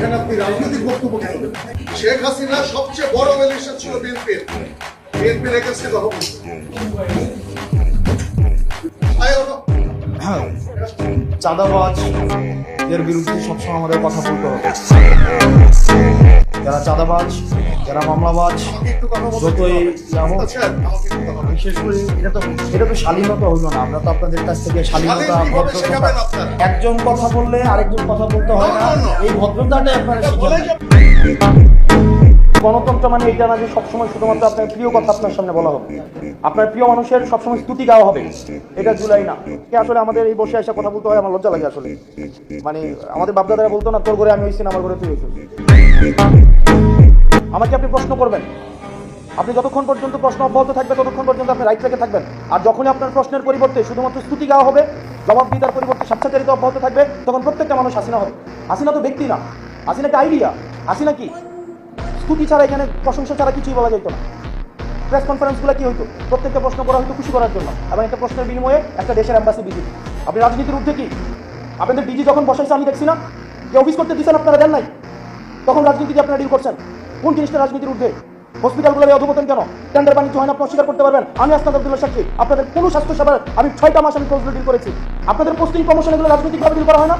এখানে আপনি রাজনৈতিক বক্তব্য কেন দেবেন? শেখ হাসিনা সবচেয়ে বড় বেনিফিশিয়ারি ছিল বিএনপির এগেইনস্টে কথা বলছে। চাঁদাবাজ এর বিরুদ্ধে সবসময় আমাদের কথা বলতে হবে। যারা চাঁদাবাজ, যারা মামলাবাজ, যতই বিশেষ করে এটা তো শালীনতা হইল না। আমরা তো আপনাদের কাছ থেকে শালীনতা, ভদ্রতা, একজন কথা বললে আরেকজন কথা বলতে হয় না, এই ভদ্রতাটাই আপনারা শিখেন। গণতন্ত্র মানে এটা না যে সবসময় শুধুমাত্র আপনার প্রিয় কথা আপনার সামনে বলা হবে, আপনার প্রিয় মানুষের সবসময় স্তুতি গাওয়া হবে, এটা জুলাই না। আসলে আমাদের এই বসে এসে কথা বলতে হয়, আমার লজ্জা লাগে আসলে। মানে আমাদের বাপদাদারা বলতো না, তোর ঘরে আমি হয়েছি না, আমার ঘরে তুই হয়েছিস। আমাকে আপনি প্রশ্ন করবেন, আপনি যতক্ষণ পর্যন্ত প্রশ্ন অব্যাহত থাকবে ততক্ষণ পর্যন্ত আপনি রাইট রেখে থাকবেন। আর যখনই আপনার প্রশ্নের পরিবর্তে শুধুমাত্র স্তুতি গাওয়া হবে, জবাবদিহিতার পরিবর্তে স্বেচ্ছাচারিতা অব্যাহত থাকবে, তখন প্রত্যেকটা মানুষ হাসিনা হবে। হাসিনা তো ব্যক্তি না, হাসিনা একটা আইডিয়া। হাসিনা কি স্তুতি ছাড়া, এখানে প্রশংসা ছাড়া কিছুই বলা যেত না। প্রেস কনফারেন্সগুলো কি হইতো, প্রত্যেকটা প্রশ্ন করা হয়তো খুশি করার জন্য, এবং একটা প্রশ্নের বিনিময়ে একটা দেশের অ্যাম্বাসি ভিজিট। আপনি রাজনীতির ঊর্ধ্বে কি? আপনাদের ডিজি যখন বসাইছে আমি দেখছি না, যে অফিস করতে দিচ্ছেন আপনারা দেন নাই, তখন রাজনীতি আপনারা ডিল করছেন। কোন জিনিসটা রাজনীতির ঊর্ধ্বে? হসপিটালগুলোর অধপতন কেন? টেন্ডার বাণিজ্য হয় না, আপনি অস্বীকার করতে পারবেন। আমি আসনাদ আব্দুল্লাহ সাক্ষী, আপনাদের কোনো স্বাস্থ্যসেবার আমি 6টা মাস আমি ক্লোজলি ডিল করেছি। আপনাদের পোস্টিং প্রমোশন এগুলো রাজনৈতিকভাবে ডিল করা হয় না?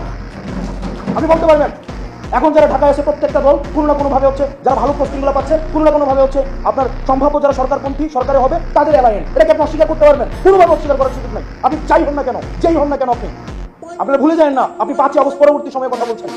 আপনি বলতে পারবেন। এখন যারা ঢাকায় এসে প্রত্যেকটা দল কোনো না কোনোভাবে হচ্ছে, যারা ভালো পোস্টিংগুলো পাচ্ছে কোনো না কোনোভাবে হচ্ছে আপনার সম্ভাব্য যারা সরকারপন্থী সরকারে হবে তাদের অ্যালায়েন্স, এটাকে আপনি অস্বীকার করতে পারবেন? কোনোভাবে অস্বীকার করার সুযোগ নাই। আপনি যাই হন না কেন, যেই হন না কেন, আপনারা ভুলে যান না আপনি 5 আগস্ট পরবর্তী সময়ে কথা বলছেন।